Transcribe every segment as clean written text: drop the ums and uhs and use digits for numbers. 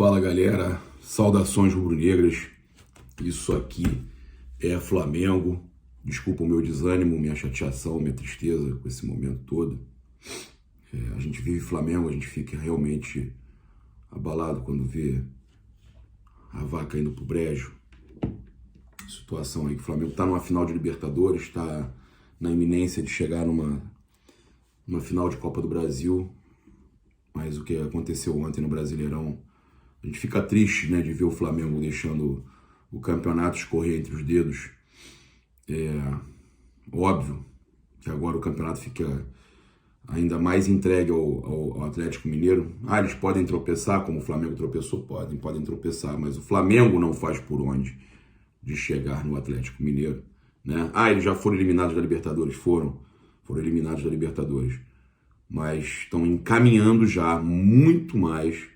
Fala galera, saudações rubro-negras, isso aqui é Flamengo, desculpa o meu desânimo, minha chateação, minha tristeza com esse momento todo. A gente vive Flamengo, a gente fica realmente abalado quando vê a vaca indo pro brejo. Situação aí que o Flamengo tá numa final de Libertadores, tá na iminência de chegar numa final de Copa do Brasil, mas o que aconteceu ontem no Brasileirão, a gente fica triste, né, de ver o Flamengo deixando o campeonato escorrer entre os dedos. Óbvio que agora o campeonato fica ainda mais entregue ao Atlético Mineiro. Eles podem tropeçar, como o Flamengo tropeçou? Podem tropeçar, mas o Flamengo não faz por onde de chegar no Atlético Mineiro, né? Eles já foram eliminados da Libertadores, foram eliminados da Libertadores, mas estão encaminhando já muito mais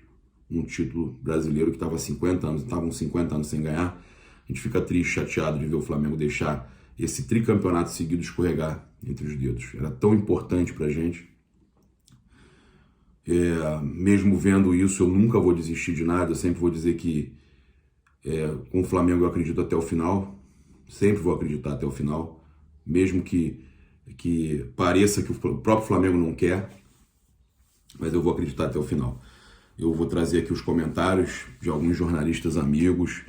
um título brasileiro que estava 50 anos, estavam 50 anos sem ganhar. A gente fica triste, chateado de ver o Flamengo deixar esse tricampeonato seguido escorregar entre os dedos. Era tão importante pra gente. Mesmo vendo isso, eu nunca vou desistir de nada, eu sempre vou dizer que com o Flamengo eu acredito até o final, sempre vou acreditar até o final, mesmo que pareça que o próprio Flamengo não quer, mas eu vou acreditar até o final. Eu vou trazer aqui os comentários de alguns jornalistas amigos,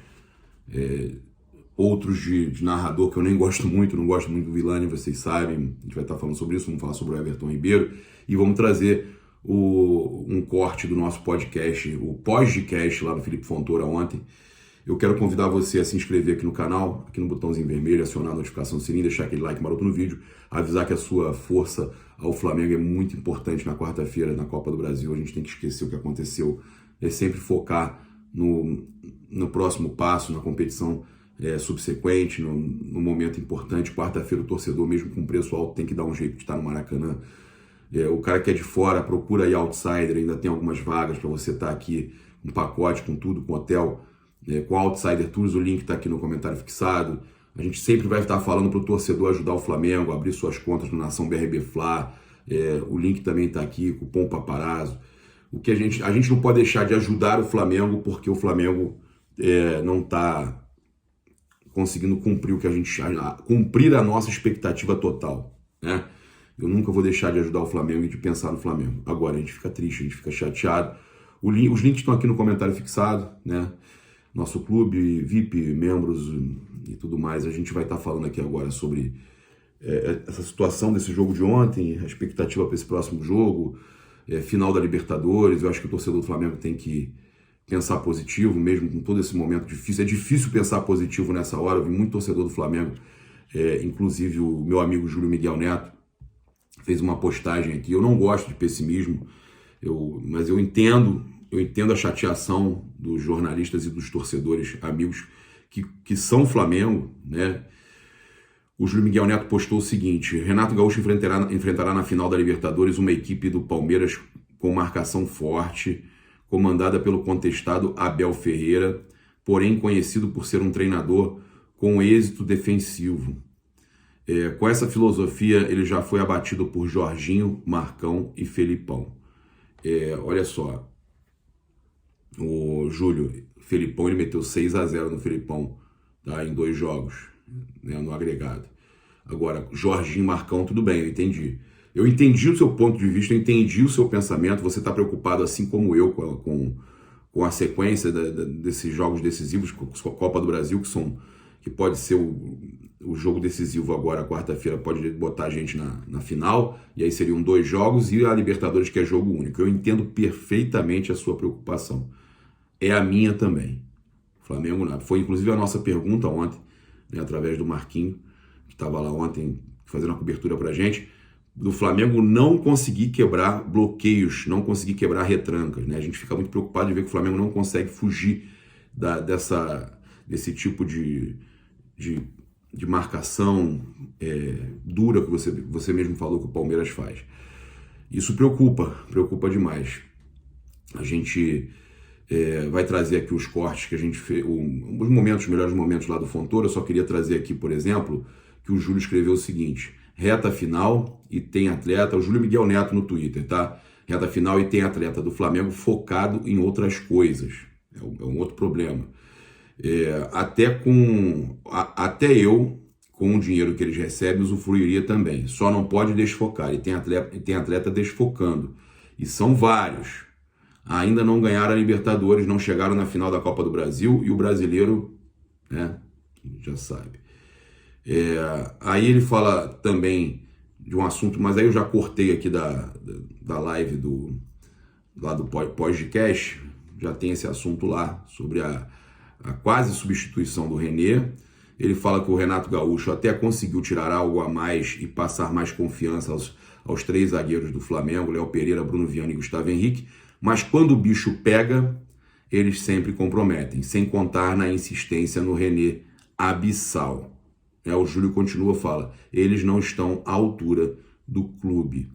outros de narrador que eu nem gosto muito, não gosto muito do Vilani, vocês sabem, a gente vai estar falando sobre isso, vamos falar sobre o Everton Ribeiro, e vamos trazer um corte do nosso podcast, o podcast lá no Felipe Fontoura ontem. Eu quero convidar você a se inscrever aqui no canal, aqui no botãozinho vermelho, acionar a notificação do sininho, deixar aquele like maroto no vídeo, avisar que a sua força ao Flamengo é muito importante na quarta-feira, na Copa do Brasil. A gente tem que esquecer o que aconteceu, sempre focar no próximo passo, na competição subsequente, no momento importante. Quarta-feira o torcedor, mesmo com preço alto, tem que dar um jeito de estar no Maracanã. O cara que é de fora, procura aí Outsider, ainda tem algumas vagas para você estar aqui, um pacote com tudo, com hotel, com Outsider Tours, o link está aqui no comentário fixado. A gente sempre vai estar falando para o torcedor ajudar o Flamengo, abrir suas contas no Nação BRB Fla. O link também está aqui, cupom Paparazzo. O que a gente não pode deixar de ajudar o Flamengo, porque o Flamengo não está conseguindo cumprir a nossa expectativa total, né? Eu nunca vou deixar de ajudar o Flamengo e de pensar no Flamengo. Agora, a gente fica triste, a gente fica chateado. Os links estão aqui no comentário fixado, né? Nosso clube, VIP, membros e tudo mais. A gente vai estar falando aqui agora sobre essa situação desse jogo de ontem, a expectativa para esse próximo jogo, final da Libertadores. Eu acho que o torcedor do Flamengo tem que pensar positivo, mesmo com todo esse momento difícil. É difícil pensar positivo nessa hora. Eu vi muito torcedor do Flamengo, inclusive o meu amigo Júlio Miguel Neto, fez uma postagem aqui. Eu não gosto de pessimismo, mas eu entendo a chateação dos jornalistas e dos torcedores amigos que são Flamengo, né? O Júlio Miguel Neto postou o seguinte: Renato Gaúcho enfrentará na final da Libertadores uma equipe do Palmeiras com marcação forte, comandada pelo contestado Abel Ferreira, porém conhecido por ser um treinador com êxito defensivo. Com essa filosofia, ele já foi abatido por Jorginho, Marcão e Felipão. Olha só, o Júlio, Felipão, ele meteu 6-0 no Felipão, tá? Em 2 jogos, né, no agregado. Agora, Jorginho, Marcão, tudo bem, eu entendi. Eu entendi o seu ponto de vista, eu entendi o seu pensamento, você está preocupado, assim como eu, com a sequência desses jogos decisivos, com a Copa do Brasil, que pode ser o jogo decisivo agora, quarta-feira, pode botar a gente na final, e aí seriam 2 jogos, e a Libertadores, que é jogo único. Eu entendo perfeitamente a sua preocupação. É a minha também. Flamengo nada. Foi inclusive a nossa pergunta ontem, né, através do Marquinho, que estava lá ontem fazendo a cobertura pra gente, do Flamengo não conseguir quebrar bloqueios, não conseguir quebrar retrancas, né? A gente fica muito preocupado de ver que o Flamengo não consegue fugir desse tipo de marcação dura que você mesmo falou que o Palmeiras faz. Isso preocupa demais. A gente vai trazer aqui os cortes que a gente fez, os melhores momentos lá do Fontoura. Eu só queria trazer aqui, por exemplo, que o Júlio escreveu o seguinte: reta final e tem atleta, o Júlio Miguel Neto no Twitter, tá? Reta final e tem atleta do Flamengo focado em outras coisas. É um outro problema. Até eu, com o dinheiro que eles recebem, usufruiria também. Só não pode desfocar. E tem atleta desfocando. E são vários. Ainda não ganharam a Libertadores, não chegaram na final da Copa do Brasil. E o brasileiro, né, já sabe. Aí ele fala também de um assunto, mas aí eu já cortei aqui da live lá do podcast. Já tem esse assunto lá sobre a quase substituição do René. Ele fala que o Renato Gaúcho até conseguiu tirar algo a mais e passar mais confiança aos 3 zagueiros do Flamengo, Léo Pereira, Bruno Viana e Gustavo Henrique, mas quando o bicho pega, eles sempre comprometem, sem contar na insistência no René abissal. O Júlio continua, fala, eles não estão à altura do clube.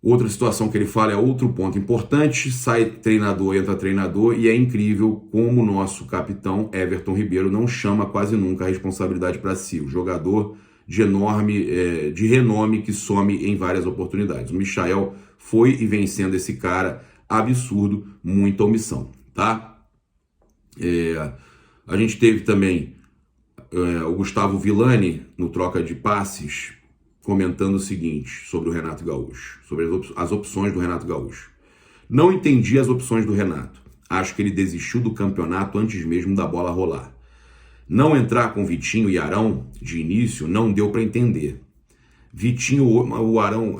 Outra situação que ele fala é outro ponto importante, sai treinador, entra treinador, e é incrível como o nosso capitão Everton Ribeiro não chama quase nunca a responsabilidade para si. O jogador de renome que some em várias oportunidades. O Michael foi e vem sendo esse cara absurdo, muita omissão, tá? A gente teve também o Gustavo Villani no Troca de Passes, comentando o seguinte sobre o Renato Gaúcho, sobre as opções do Renato Gaúcho. Não entendi as opções do Renato. Acho que ele desistiu do campeonato antes mesmo da bola rolar. Não entrar com Vitinho e Arão de início não deu para entender. Vitinho, o Arão,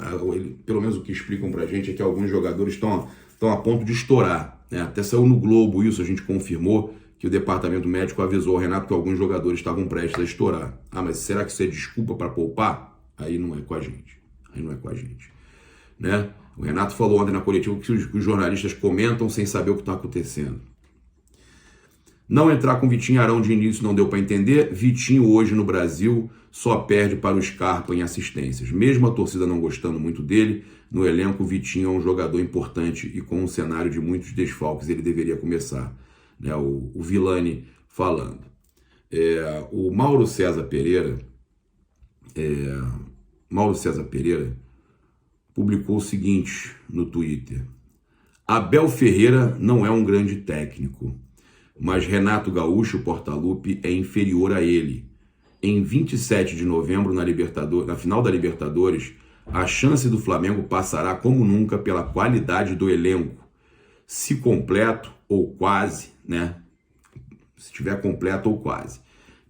pelo menos o que explicam pra gente é que alguns jogadores estão a ponto de estourar, né? Até saiu no Globo isso, a gente confirmou que o departamento médico avisou ao Renato que alguns jogadores estavam prestes a estourar. Mas será que isso é desculpa para poupar? Aí não é com a gente. Né? O Renato falou ontem na coletiva que os jornalistas comentam sem saber o que está acontecendo. Não entrar com Vitinho e Arão de início não deu para entender. Vitinho hoje no Brasil só perde para o Scarpa em assistências. Mesmo a torcida não gostando muito dele, no elenco o Vitinho é um jogador importante e com um cenário de muitos desfalques ele deveria começar. Né? O Villani falando. O Mauro César Pereira publicou o seguinte no Twitter: Abel Ferreira não é um grande técnico, mas Renato Gaúcho Portaluppi é inferior a ele. Em 27 de novembro, na final da Libertadores, a chance do Flamengo passará como nunca pela qualidade do elenco. Se completo ou quase, né? Se tiver completo ou quase.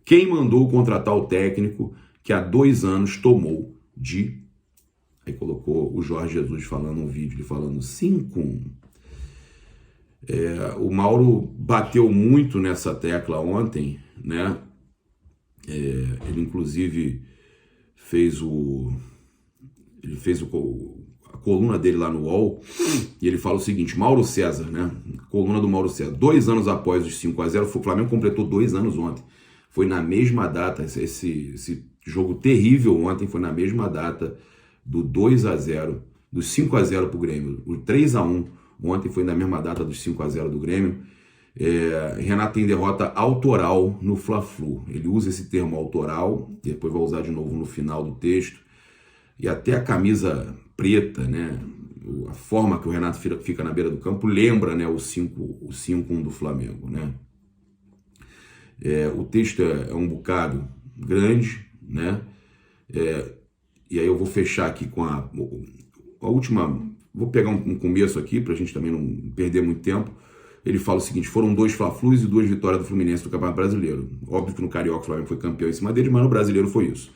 Quem mandou contratar o técnico que há 2 anos tomou de... Aí colocou o Jorge Jesus falando um vídeo, ele falando 5-1. O Mauro bateu muito nessa tecla ontem, né? Ele inclusive fez a coluna dele lá no UOL, e ele fala o seguinte: Mauro César, né? Coluna do Mauro César. 2 anos após os 5-0, o Flamengo completou 2 anos ontem. Foi na mesma data, esse jogo terrível ontem foi na mesma data do 2-0, do 5-0 pro Grêmio. O 3-1 ontem foi na mesma data dos 5-0 do Grêmio. Renato tem derrota autoral no Fla-Flu. Ele usa esse termo autoral, depois vai usar de novo no final do texto. E até a camisa preta, né? A forma que o Renato fica na beira do campo lembra, né, o 5-1 do Flamengo, né? O texto é um bocado grande, né? E aí eu vou fechar aqui com a última... Vou pegar um começo aqui para a gente também não perder muito tempo. Ele fala o seguinte: foram 2 Fla-Flus e 2 vitórias do Fluminense do Campeonato Brasileiro. Óbvio que no Carioca o Flamengo foi campeão em cima dele, mas no Brasileiro foi isso.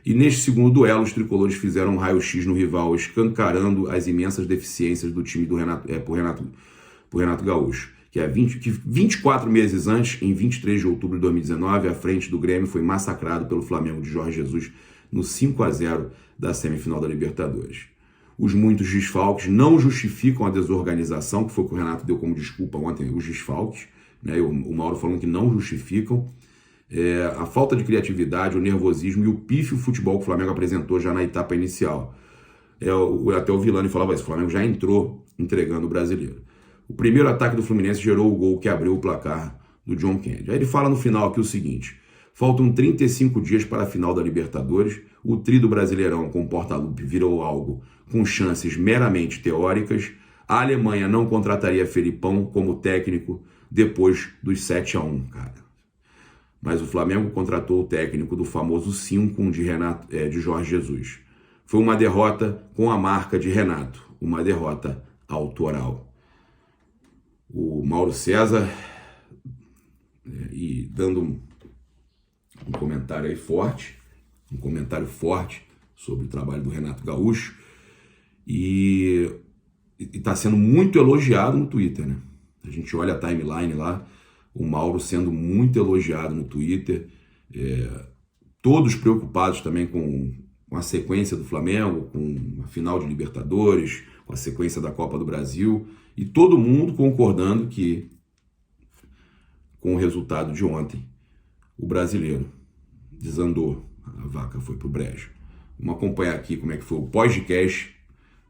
E neste segundo duelo, os tricolores fizeram um raio-x no rival, escancarando as imensas deficiências do time do pro Renato Gaúcho. Que 24 meses antes, em 23 de outubro de 2019, a frente do Grêmio foi massacrado pelo Flamengo de Jorge Jesus no 5-0 da semifinal da Libertadores. Os muitos desfalques não justificam a desorganização, que foi o que o Renato deu como desculpa ontem, os desfalques, né? O Mauro falando que não justificam. A falta de criatividade, o nervosismo e o pífio futebol que o Flamengo apresentou já na etapa inicial. Até o Villani falava isso: o Flamengo já entrou entregando o brasileiro. O primeiro ataque do Fluminense gerou o gol que abriu o placar do John Kennedy. Aí ele fala no final aqui o seguinte: faltam 35 dias para a final da Libertadores, o tri do Brasileirão com Portaluppi virou algo com chances meramente teóricas, a Alemanha não contrataria Felipão como técnico depois dos 7-1, cara. Mas o Flamengo contratou o técnico do famoso 5 de Jorge Jesus. Foi uma derrota com a marca de Renato, uma derrota autoral. O Mauro César, e dando um comentário aí forte, sobre o trabalho do Renato Gaúcho, e está sendo muito elogiado no Twitter, né? A gente olha a timeline lá, o Mauro sendo muito elogiado no Twitter, todos preocupados também com a sequência do Flamengo, com a final de Libertadores, com a sequência da Copa do Brasil, e todo mundo concordando que, com o resultado de ontem, o brasileiro desandou, a vaca foi pro brejo. Vamos acompanhar aqui como é que foi o podcast.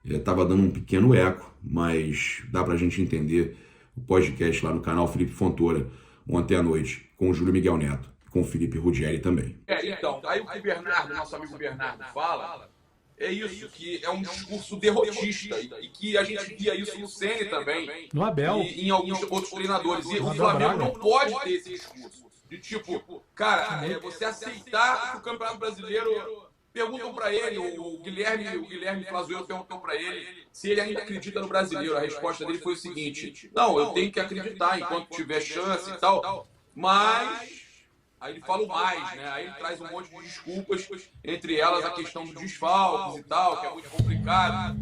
Estava dando um pequeno eco, mas dá pra gente entender o podcast lá no canal Felipe Fontoura, ontem à noite, com o Júlio Miguel Neto, com o Felipe Ruggeri também. Então, aí o que o Bernardo, nosso amigo Bernardo, fala é isso, que é um discurso derrotista, e que a gente via isso no Ceni também, no Abel, e em alguns outros treinadores. E o Flamengo não pode ter esse discurso de tipo, cara, você aceitar que o Campeonato Brasileiro... Perguntam para ele, o Guilherme Flazoelo perguntou para ele se ele ainda acredita no brasileiro. A resposta dele foi o seguinte: não, eu tenho que acreditar enquanto tiver chance e tal, mas... Aí ele fala o mais, né? Aí ele traz um monte de desculpas, entre elas a questão dos desfalques e tal, que é muito complicado.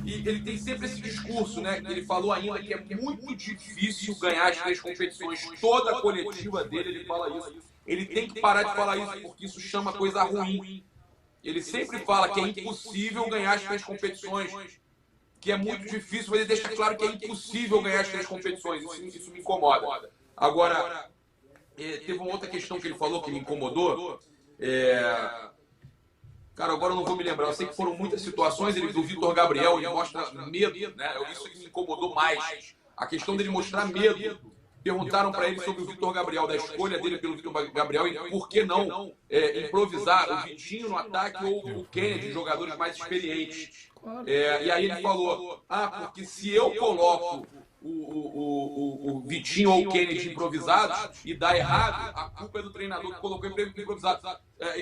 E ele tem sempre esse discurso, né? Ele falou ainda que é muito difícil ganhar as 3 competições. Toda a coletiva dele, ele fala isso. Ele tem que parar de falar isso, porque isso chama coisa ruim. Ele sempre fala que é impossível ganhar as 3 competições, que é muito difícil, mas ele deixa claro que é impossível ganhar as 3 competições. Isso me incomoda. Agora, teve uma outra questão que ele falou que me incomodou. Cara, agora eu não vou me lembrar. Eu sei que foram muitas situações. Ele, do Vitor Gabriel, ele mostra medo, né? Isso que me incomodou mais. A questão dele mostrar medo. Perguntaram para ele sobre o Vitor Gabriel, da escolha dele pelo Vitor Gabriel e por que não improvisar o Vitinho no ataque ou o Kennedy, jogadores mais experientes. E aí ele falou, porque se eu coloco o Vitinho ou o Kennedy improvisados e dá errado, a culpa é do treinador que colocou improvisado.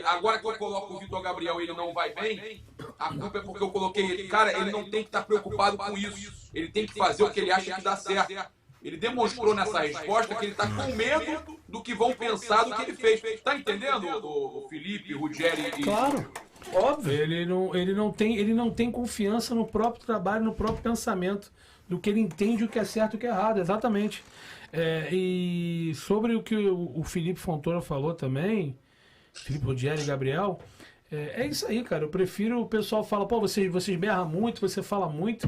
Agora que eu coloco o Vitor Gabriel e ele não vai bem, a culpa é porque eu coloquei ele. Cara, ele não tem que estar preocupado com isso. Ele tem que fazer o que ele acha que dá certo. Ele demonstrou nessa resposta que ele está com medo do que vão pensar do que ele fez. Está entendendo, o Felipe, o Ruggeri? Claro, óbvio. Ele não tem confiança no próprio trabalho, no próprio pensamento, do que ele entende o que é certo e o que é errado, exatamente. E sobre o que o Felipe Fontoura falou também, Felipe Ruggeri e Gabriel, é isso aí, cara. Eu prefiro o pessoal fala, pô, você berra muito, você fala muito,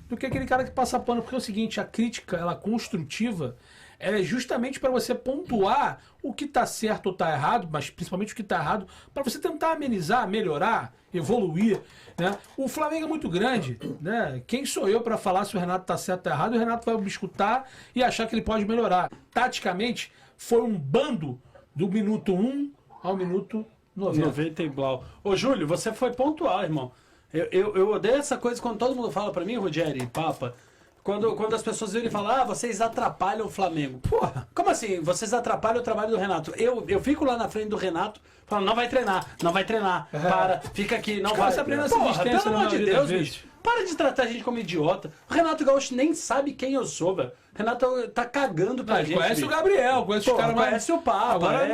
do que aquele cara que passa pano. Porque é o seguinte, a crítica, ela construtiva, ela é justamente para você pontuar o que está certo ou está errado, mas principalmente o que está errado, para você tentar amenizar, melhorar, evoluir, né? O Flamengo é muito grande, né? Quem sou eu para falar se o Renato está certo ou errado? O Renato vai me escutar e achar que ele pode melhorar. Taticamente, foi um bando do minuto 1 ao minuto 90 e blau. Ô, Júlio, você foi pontual, irmão. Eu odeio essa coisa quando todo mundo fala pra mim, Ruggeri, Papa, quando as pessoas virem e falam, vocês atrapalham o Flamengo. Porra, como assim? Vocês atrapalham o trabalho do Renato? Eu fico lá na frente do Renato falando, não vai treinar, para, fica aqui, não vai. Porra, pelo amor de Deus, bicho. Para de tratar a gente como idiota. O Renato Gaúcho nem sabe quem eu sou, velho. O Renato tá cagando pra gente. Conhece bicho. O Gabriel, conhece os caras mais... Conhece o Papa. Agora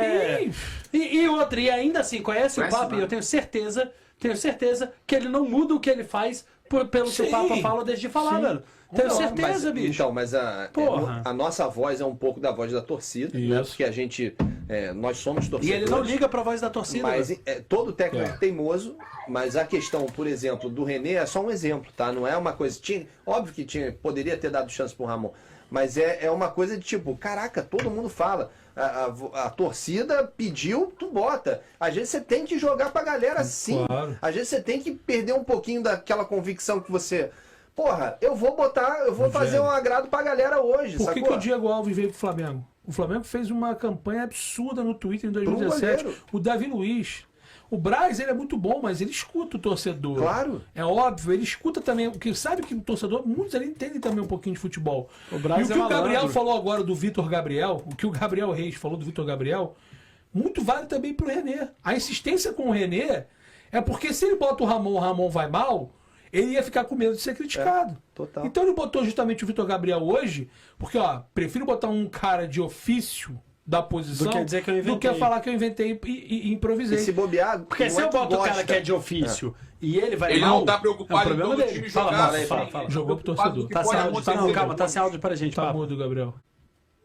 e outra, e ainda assim, conhece o Papa, e eu tenho certeza que ele não muda o que ele faz pelo que o Papa fala desde falar, velho. Tenho certeza, bicho. Então, mas a nossa voz é um pouco da voz da torcida, né? Porque a gente, nós somos torcedores. E ele não liga pra voz da torcida. Mas todo técnico é teimoso, mas a questão, por exemplo, do René é só um exemplo, tá? Não é uma coisa... óbvio que poderia ter dado chance pro Ramon, mas é uma coisa de tipo, caraca, todo mundo fala... A torcida pediu, tu bota. Às vezes você tem que jogar pra galera sim. Claro. Às vezes você tem que perder um pouquinho daquela convicção que você... Porra, eu vou fazer um agrado pra galera hoje, Por que o Diego Alves veio pro Flamengo? O Flamengo fez uma campanha absurda no Twitter em 2017. O Davi Luiz. O Braz, ele é muito bom, mas ele escuta o torcedor. Claro. É óbvio, ele escuta também, porque sabe que o torcedor, muitos ali entendem também um pouquinho de futebol. O Braz e o que é o Gabriel malandro. falou agora do Vitor Gabriel, o que o Gabriel Reis falou do Vitor Gabriel, muito vale também pro René. A insistência com o René é porque se ele bota o Ramon vai mal, ele ia ficar com medo de ser criticado. total. Então ele botou justamente o Vitor Gabriel hoje, porque, ó, prefiro botar um cara de ofício da posição Do que dizer que eu do inventei. que falar que eu inventei e E improvisei. se bobear, Porque não se é eu que boto o cara gosta. que é de ofício e ele vai Ele mal, não tá preocupado é o problema então do dele. time Fala, jogar. fala. Jogou pro torcedor. Tá sem áudio, não, calma, tá sem áudio pra gente, Tá papo. mudo, Gabriel.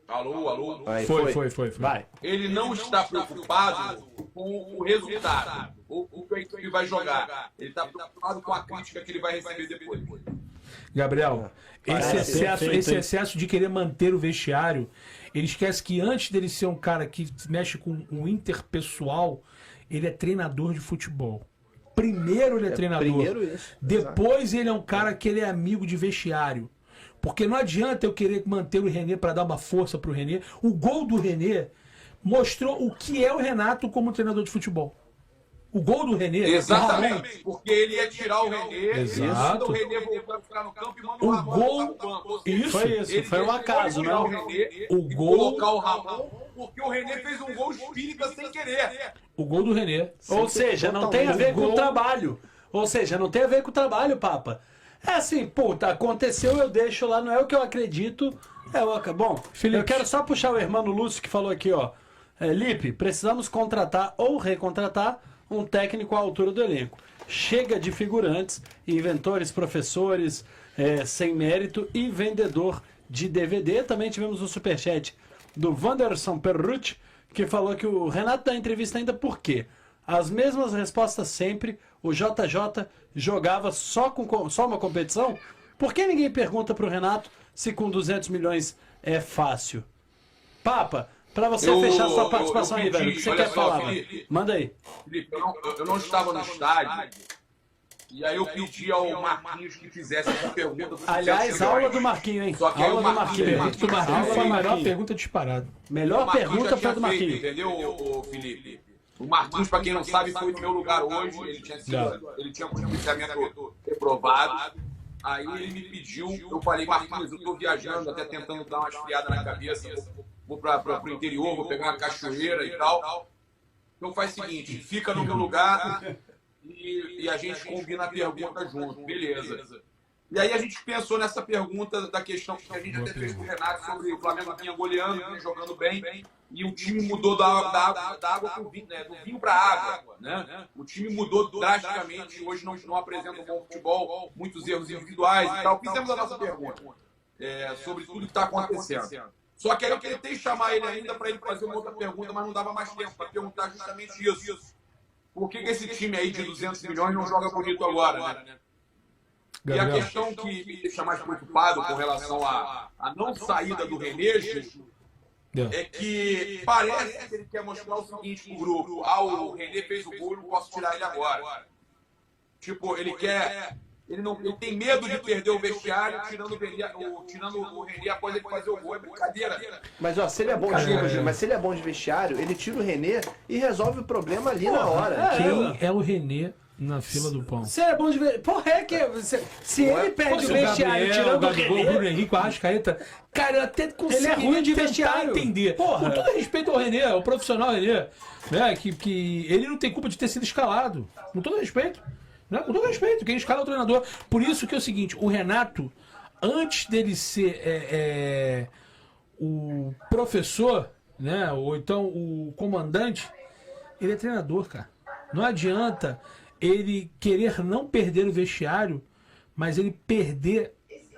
Alô? Aí Foi. Vai. Ele não está preocupado com o resultado, ou com o que ele vai jogar. Ele está preocupado com a crítica que ele vai receber depois. Gabriel, perfeito, esse hein? excesso de querer manter o vestiário, ele esquece que antes dele ser um cara que mexe com o interpessoal, ele é treinador de futebol. Primeiro ele é treinador. primeiro isso, Depois ele é um cara que ele é amigo de vestiário. Porque não adianta eu querer manter o René para dar uma força pro René. O gol do René mostrou o que é o Renato como treinador de futebol. O gol do René... Exatamente, porque ele ia tirar o René, Exato. o René voltar a ficar no campo e manda O o Ramon gol- voltar pro banco. Ou Isso. Foi isso, ele foi um pode acaso, tirar não? o René O e gol- colocar o Ramon, porque o René fez um gol espírita sem querer. O gol do René. Ou seja, não tem a ver com o Gol- trabalho. Ou seja, não tem a ver com o trabalho, Papa. É assim, puta, aconteceu, eu deixo lá, não é o que eu acredito. Bom, Felipe. eu quero só puxar o irmão Lúcio que falou aqui, ó. Lipe, precisamos contratar ou recontratar um técnico à altura do elenco. Chega de figurantes, inventores, professores, sem mérito e vendedor de DVD. Também tivemos um superchat do Wanderson Perrucci, que falou que o Renato dá entrevista ainda por quê? As mesmas respostas sempre. O JJ jogava só uma competição? Por que ninguém pergunta pro Renato se com 200 milhões é fácil? Papa, pra você fechar sua participação aí, velho, o que você olha quer só, falar? Felipe. Mano? Manda aí. Felipe, eu não estava no estádio, e aí eu pedi ao Marquinhos que fizesse essa pergunta. dos 200 Aliás, milhões. aula do Marquinho, hein? Só que aí Aula o do Marquinhos- Marquinho. Pergunta do Marquinhos Aula foi a do melhor Marquinho. pergunta disparada. Melhor O Marquinhos pergunta já foi tinha do Marquinho. feito, entendeu, Felipe? O Marquinhos, pra quem não sabe, foi no meu lugar hoje. Ele tinha um policiamento reprovado. Aí ele me pediu, eu falei, Marquinhos, eu tô viajando, até tentando dar uma esfriada na cabeça. Vou pro interior, vou pegar uma cachoeira e tal. Então faz o seguinte, fica no meu lugar e a gente combina a pergunta junto, beleza. E aí a gente pensou nessa pergunta da questão que a gente até fez com o Renato sobre o Flamengo vinha goleando, vinha jogando bem, e o time mudou da água pro vinho, né? Do vinho para água, né? O time mudou drasticamente, hoje não apresenta um bom futebol, muitos erros individuais e tal. Fizemos a nossa pergunta sobre tudo que está acontecendo. Só que aí eu tentei chamar ele ainda para ele fazer uma outra pergunta, mas não dava mais tempo para perguntar justamente isso. Por que esse time aí de 200 milhões não joga bonito agora, né? E a questão que me deixa mais preocupado com relação à não saída do René, é que parece que ele quer mostrar o seguinte pro grupo: o René fez o gol, eu não posso tirar ele agora. Tipo, ele tem medo de perder o vestiário tirando o René após ele fazer o gol. É brincadeira. Mas ó, se ele é bom mas se ele é bom de vestiário, ele tira o René e resolve o problema ali na hora. Quem é o René na fila do pão? Você é bom de ver. Porra, é que. Se ele perde o vestiário tirando o Gabigol, Bruno René. Henrique, o Arrascaeta, cara, eu até consegui ruim de vestiário. entender. Porra. Com todo respeito ao René, ao profissional René, né, que ele não tem culpa de ter sido escalado. Com todo respeito. Né, com todo respeito, quem escala é o treinador. Por isso que é o seguinte, o Renato, antes dele ser o professor, né, ou então o comandante, ele é treinador, cara. Não adianta ele querer não perder o vestiário, mas ele perder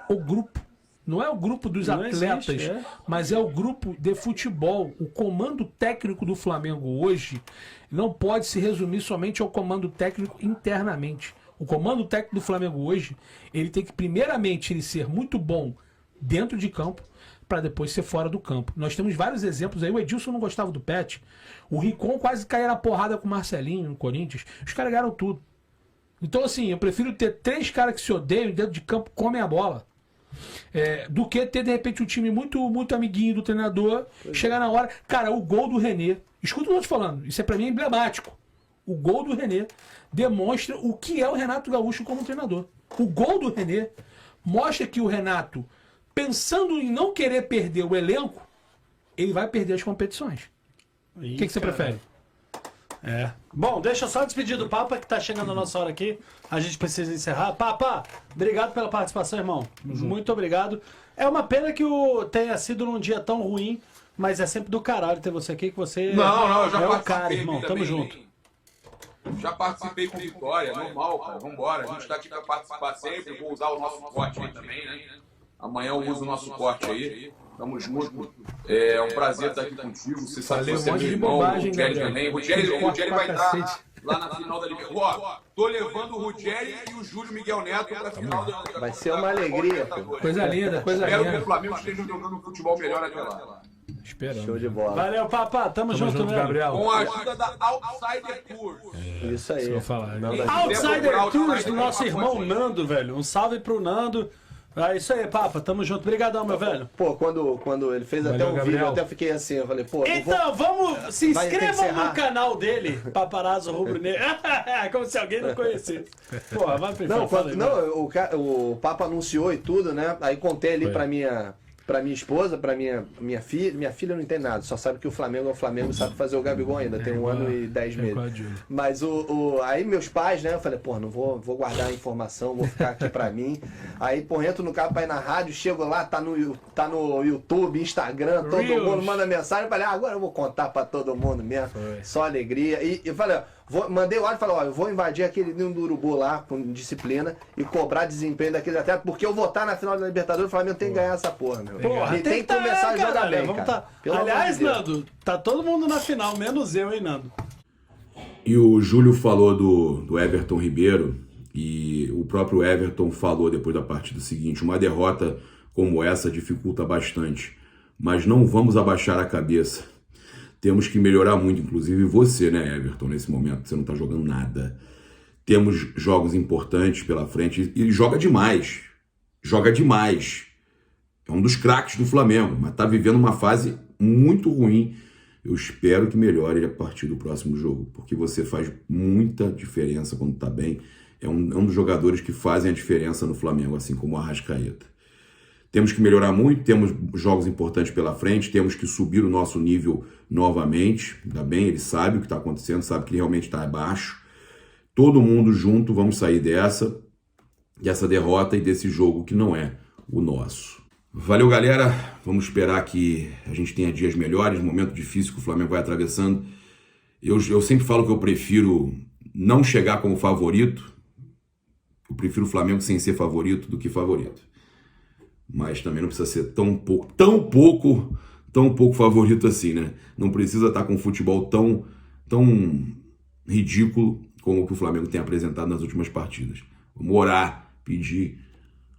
o grupo. Não é o grupo dos Não atletas, existe, mas é o grupo de futebol. O comando técnico do Flamengo hoje não pode se resumir somente ao comando técnico internamente. O comando técnico do Flamengo hoje, ele tem que primeiramente ele ser muito bom dentro de campo, para depois ser fora do campo. Nós temos vários exemplos aí. O Edilson não gostava do Pet. O Ricon quase caía na porrada com o Marcelinho no Corinthians. Os caras ganharam tudo. Então, assim, eu prefiro ter 3 caras que se odeiam e dentro de campo comem a bola. Do que ter, de repente, um time muito, muito amiguinho do treinador, chegar na hora. Cara, o gol do René. Escuta o que eu tô te falando. Isso é pra mim emblemático. O gol do René demonstra o que é o Renato Gaúcho como treinador. O gol do René mostra que o Renato, pensando em não querer perder o elenco, ele vai perder as competições. O que você prefere? Bom, deixa eu só despedir do Papa, que tá chegando a nossa hora aqui. A gente precisa encerrar. Papa, obrigado pela participação, irmão. Muito obrigado. É uma pena que tenha sido num dia tão ruim, mas é sempre do caralho ter você aqui, que você Não, eu já é o participei. cara, irmão. Tamo junto. Já participei com vitória, normal, cara. Vambora. A gente tá aqui pra participar sempre. Vou usar o nosso corte aí também, né? Amanhã eu uso o nosso corte aí. Tamo junto. É um prazer estar aqui contigo. Você sabe que você é meu irmão, o Ruggeri também. O Ruggeri vai estar lá na final da Libertadores. Ó, tô levando o Ruggeri e o Júlio Miguel Neto pra final da Vai ser uma alegria, pô. Coisa linda, coisa Espero que o linda. Flamengo esteja jogando futebol melhor até lá. Esperando. Show de bola. Valeu, Papa. Tamo junto, mesmo. Gabriel. Com a ajuda da Outsider Tours. Isso aí. Vou falar. Outsider Tours do nosso irmão Nando, velho. Um salve pro Nando. É isso aí, Papa. Tamo junto. Obrigadão, meu velho. Pô, quando ele fez até um vídeo, eu até fiquei assim, eu falei, pô, Então, vamos. Se Vai ter que inscrevam encerrar. no canal dele, Paparazzo Rubro Negro. Como se alguém não conhecesse. Porra, vai pra Não, frente, fala aí, o Papa anunciou e tudo, né? Aí contei ali pra minha esposa, pra minha filha. Minha filha não entende nada, só sabe que o Flamengo é o Flamengo, sabe fazer o Gabigol ainda, tem 1 ano e 10 meses. Mas aí meus pais, né? Eu falei, pô, não vou guardar a informação, vou ficar aqui pra mim. Aí, pô, entro no carro pra ir na rádio, chego lá, tá no YouTube, Instagram, todo mundo manda mensagem. Eu falei, agora eu vou contar pra todo mundo mesmo. Só alegria. E eu falei, mandei o áudio e falei, ó, eu vou invadir aquele ninho do Urubu lá, com disciplina, e cobrar desempenho daquele atleta, porque eu vou estar na final da Libertadores, o Flamengo tem que ganhar essa porra, meu. Porra, E tem que começar a jogar bem, cara. Pelo Aliás, amor de Deus. Nando, tá todo mundo na final, menos eu, hein, Nando? E o Júlio falou do Everton Ribeiro, e o próprio Everton falou depois da partida seguinte: uma derrota como essa dificulta bastante, mas não vamos abaixar a cabeça. Temos que melhorar muito, inclusive você, né, Everton, nesse momento, você não tá jogando nada. Temos jogos importantes pela frente, e joga demais. Joga demais. É um dos craques do Flamengo, mas tá vivendo uma fase muito ruim. Eu espero que melhore a partir do próximo jogo, porque você faz muita diferença quando tá bem. É um dos jogadores que fazem a diferença no Flamengo, assim como o Arrascaeta. Temos que melhorar muito, temos jogos importantes pela frente, temos que subir o nosso nível novamente. Ainda bem, ele sabe o que está acontecendo, sabe que ele realmente está abaixo. Todo mundo junto, vamos sair dessa derrota e desse jogo que não é o nosso. Valeu, galera. Vamos esperar que a gente tenha dias melhores, momento difícil que o Flamengo vai atravessando. Eu sempre falo que eu prefiro não chegar como favorito. Eu prefiro o Flamengo sem ser favorito do que favorito. Mas também não precisa ser tão pouco favorito assim, né? Não precisa estar com um futebol tão ridículo como o que o Flamengo tem apresentado nas últimas partidas. Vamos orar, pedir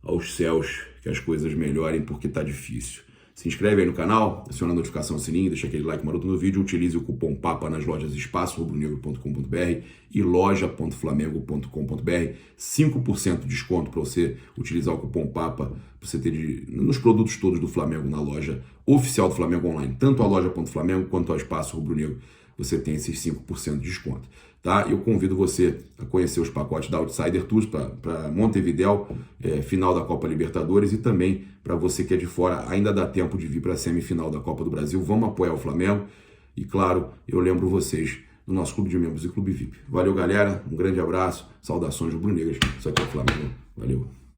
aos céus que as coisas melhorem, porque tá difícil. Se inscreve aí no canal, aciona a notificação, sininho, deixa aquele like maroto no vídeo, utilize o cupom PAPA nas lojas Espaço Rubro-Negro.com.br e loja.flamengo.com.br, 5% de desconto para você utilizar o cupom PAPA, para você ter nos produtos todos do Flamengo na loja oficial do Flamengo online, tanto a loja.flamengo quanto a Espaço Rubro-Negro, você tem esses 5% de desconto. Tá? Eu convido você a conhecer os pacotes da Outsider Tours para Montevidéu, final da Copa Libertadores, e também para você que é de fora, ainda dá tempo de vir para a semifinal da Copa do Brasil. Vamos apoiar o Flamengo e, claro, eu lembro vocês do nosso clube de membros e clube VIP. Valeu, galera, um grande abraço, saudações rubro-negras, isso aqui é o Flamengo, valeu.